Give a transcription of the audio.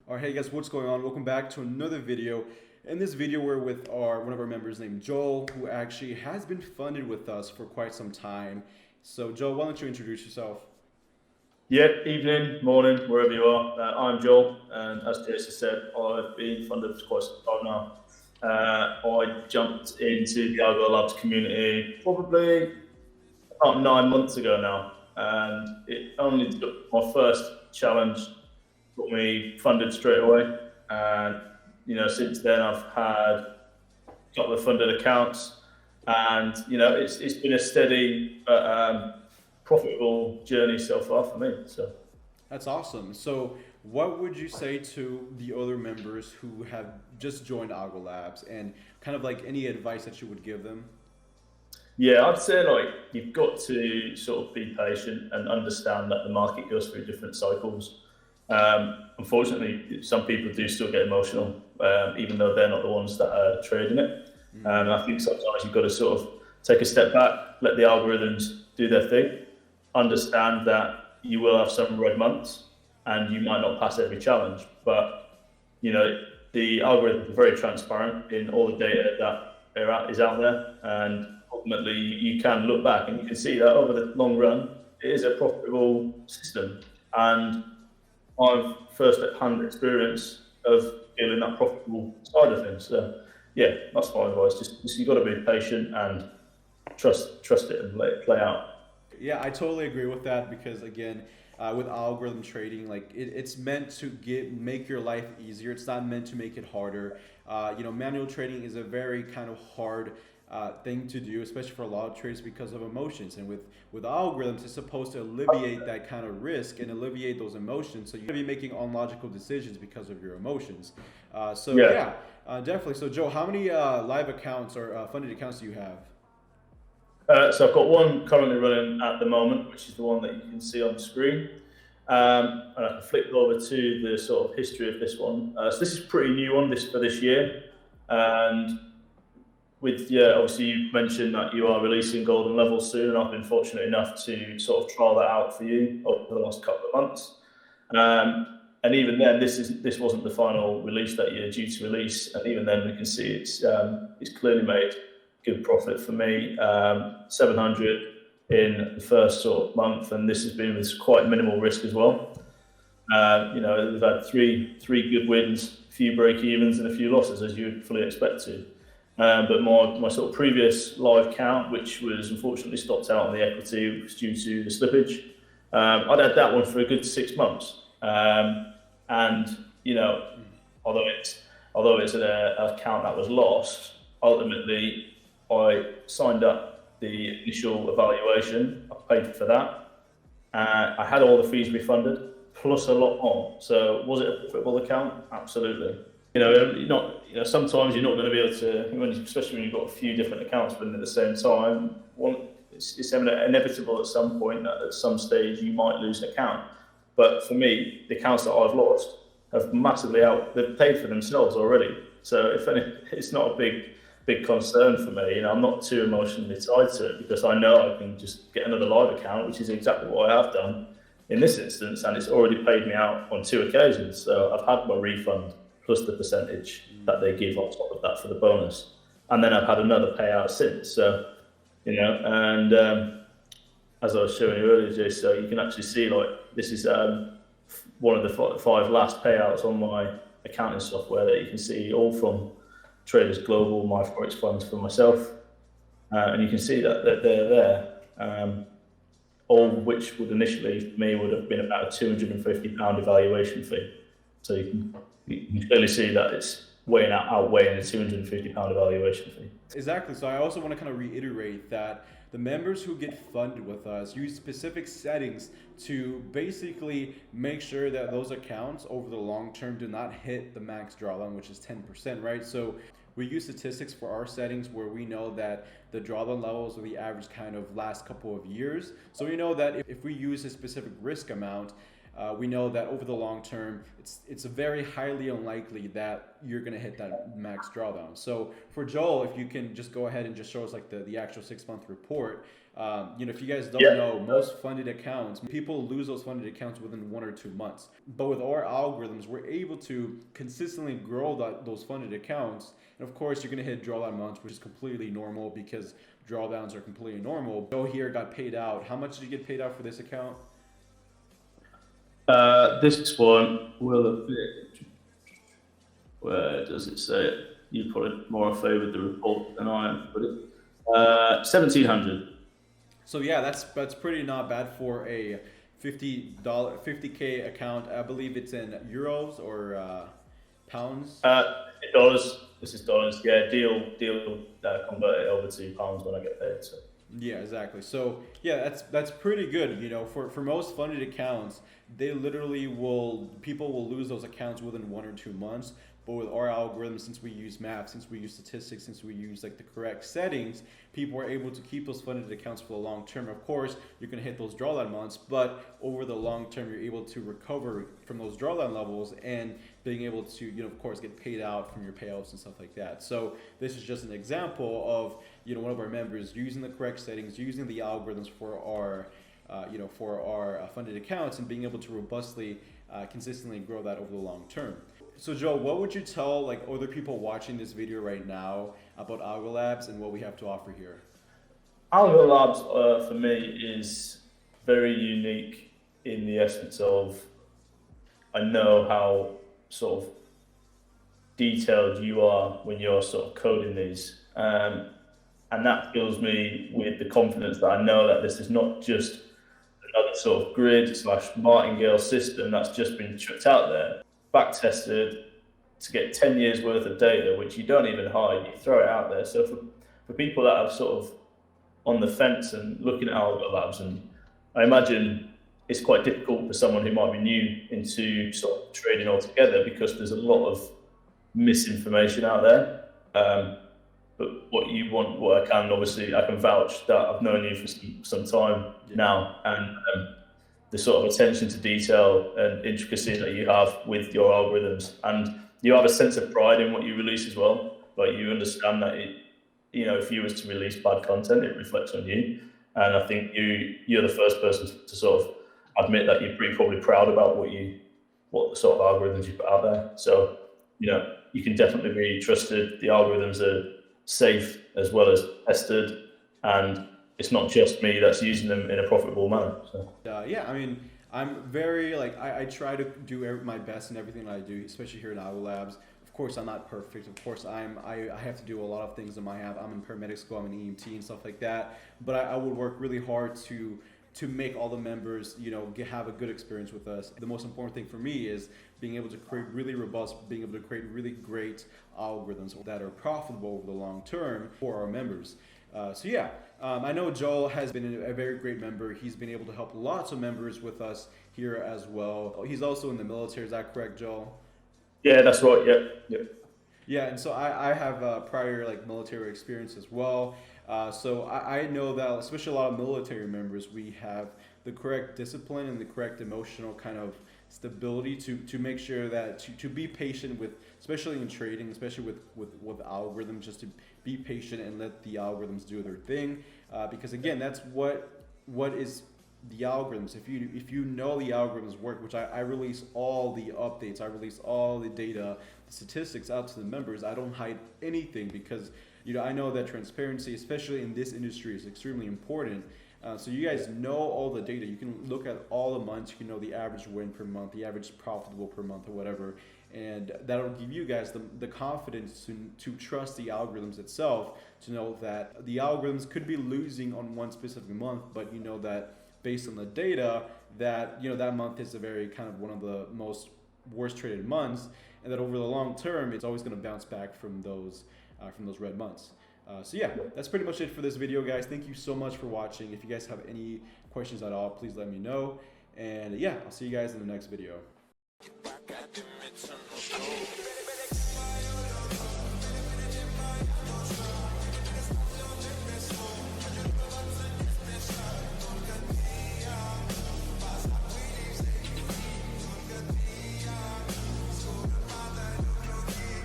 Alright, hey guys, what's going on? Welcome back to another video. In this video, we're with one of our members named Joel, who actually has been funded with us for quite some time. So, Joel, why don't you introduce yourself? Yeah, evening, morning, wherever you are. I'm Joel, and as Jason said, I've been funded for quite some time now. I jumped into the Algo Labs community probably about 9 months ago now, and it only took my first challenge got me funded straight away. And since then I've had a couple of funded accounts, and it's been a steady but profitable journey so far for me. So. That's awesome. So, what would you say to the other members who have just joined Algo Labs and kind of like any advice that you would give them? Yeah, I'd say like you've got to sort of be patient and understand that the market goes through different cycles. Unfortunately, some people do still get emotional, even though they're not the ones that are trading it. And I think sometimes you've got to sort of take a step back, let the algorithms do their thing, understand that you will have some red months and you might not pass every challenge. But, the algorithms are very transparent in all the data that is out there. And ultimately, you can look back and you can see that over the long run, it is a profitable system. And I've first-hand experience of feeling that profitable side of things. So, yeah, that's my advice. Just you've got to be patient and trust it and let it play out. Yeah, I totally agree with that because again, with algorithm trading, like it's meant to make your life easier. It's not meant to make it harder. Manual trading is a very kind of hard thing to do, especially for a lot of traders because of emotions. And with algorithms, it's supposed to alleviate that kind of risk and alleviate those emotions. So you're gonna be making unlogical decisions because of your emotions. Yeah. Definitely. So Joe, how many live accounts or funded accounts do you have? So I've got one currently running at the moment, which is the one that you can see on the screen. And I can flick over to the sort of history of this one. So this is a pretty new one for this year. And obviously you mentioned that you are releasing Golden Level soon, and I've been fortunate enough to sort of trial that out for you over the last couple of months. And even then, this wasn't the final release that you're due to release, and even then we can see it's clearly made good profit for me. 700 in the first sort of month, and this has been with quite minimal risk as well. We've had three good wins, a few break evens, and a few losses, as you would fully expect to. But my sort of previous live count, which was unfortunately stopped out on the equity, was due to the slippage. I'd had that one for a good 6 months, and although it's an account that was lost, ultimately I signed up the initial evaluation. I paid for that. I had all the fees refunded, plus a lot more. So was it a profitable account? Absolutely. Sometimes you're not going to be able to, especially when you've got a few different accounts running at the same time. It's inevitable at some point that at some stage you might lose an account. But for me, the accounts that I've lost have massively they've paid for themselves already. So it's not a big concern for me. I'm not too emotionally tied to it because I know I can just get another live account, which is exactly what I have done in this instance, and it's already paid me out on 2 occasions. So I've had my refund plus the percentage that they give on top of that for the bonus, and then I've had another payout since. So and as I was showing you earlier, Jay, so you can actually see like this is one of the 5 last payouts on my accounting software that you can see, all from Traders Global, my Forex funds for myself, and you can see that they're there, all of which would initially for me would have been about a £250 evaluation fee. So you can clearly see that it's outweighing a £250 evaluation fee. Exactly. So I also want to kind of reiterate that the members who get funded with us use specific settings to basically make sure that those accounts over the long term do not hit the max drawdown, which is 10%, right? So we use statistics for our settings where we know that the drawdown levels are the average kind of last couple of years. So we know that if we use a specific risk amount, we know that over the long term, it's very highly unlikely that you're going to hit that max drawdown. So for Joel, if you can just go ahead and just show us like the actual 6 month report. If you guys don't know, most funded accounts, people lose those funded accounts within 1 or 2 months. But with our algorithms, we're able to consistently grow those funded accounts. And of course, you're going to hit drawdown months, which is completely normal because drawdowns are completely normal. Joe here got paid out. How much did you get paid out for this account? This one will have been, where does it say it? You probably more favoured the report than I am, but 1,700. So yeah, that's pretty not bad for a $50K account. I believe it's in euros or pounds. Dollars. This is dollars. Yeah, deal. Convert it over to pounds when I get paid. So. Yeah, exactly. So yeah, that's pretty good. For most funded accounts, they literally people will lose those accounts within 1 or 2 months. But with our algorithm, since we use math, since we use statistics, since we use like the correct settings, people are able to keep those funded accounts for the long term. Of course, you're going to hit those drawdown months, but over the long term, you're able to recover from those drawdown levels and being able to, of course, get paid out from your payouts and stuff like that. So this is just an example of, one of our members using the correct settings, using the algorithms for our funded accounts and being able to robustly, consistently grow that over the long term. So Joe, what would you tell like other people watching this video right now about Algo Labs and what we have to offer here? Algo Labs for me is very unique in the essence of I know how sort of detailed you are when you're sort of coding these. And that fills me with the confidence that I know that this is not just another sort of grid/martingale system that's just been chucked out there, back tested to get 10 years worth of data, which you don't even hide, you throw it out there. So for people that are sort of on the fence and looking at Algo Labs, and I imagine it's quite difficult for someone who might be new into sort of trading altogether because there's a lot of misinformation out there. But what you want, what I can vouch that I've known you for some time now, and the sort of attention to detail and intricacy that you have with your algorithms, and you have a sense of pride in what you release as well. Like you understand that if you was to release bad content, it reflects on you, and I think you're the first person to sort of admit that you're probably proud about what the sort of algorithms you put out there. So you can definitely be trusted. The algorithms are safe as well as tested, and it's not just me that's using them in a profitable manner. So. Yeah, I mean, I'm very I try to do my best in everything that I do, especially here at Algo Labs. Of course, I'm not perfect. Of course, I have to do a lot of things in my app. I'm in paramedic school, I'm in EMT and stuff like that. But I would work really hard to make all the members, have a good experience with us. The most important thing for me is being able to create really robust, being able to create really great algorithms that are profitable over the long term for our members. I know Joel has been a very great member. He's been able to help lots of members with us here as well. He's also in the military. Is that correct, Joel? Yeah, that's right. Yeah. Yeah, and so I have prior military experience as well. So I know that, especially a lot of military members, we have the correct discipline and the correct emotional kind of stability to make sure that to be patient with, especially in trading, especially with algorithms, just to be patient and let the algorithms do their thing. Because again, that's what is the algorithms. If you know the algorithms work, which I release all the updates, I release all the data, the statistics out to the members. I don't hide anything because I know that transparency, especially in this industry, is extremely important. So you guys know all the data. You can look at all the months. You can know the average win per month, the average profitable per month, or whatever, and that'll give you guys the confidence to trust the algorithms itself. To know that the algorithms could be losing on one specific month, but you know that based on the data, that that month is a very kind of one of the most worst traded months, and that over the long term, it's always going to bounce back from those red months. So yeah, that's pretty much it for this video, guys. Thank you so much for watching. If you guys have any questions at all, please let me know. And yeah, I'll see you guys in the next video.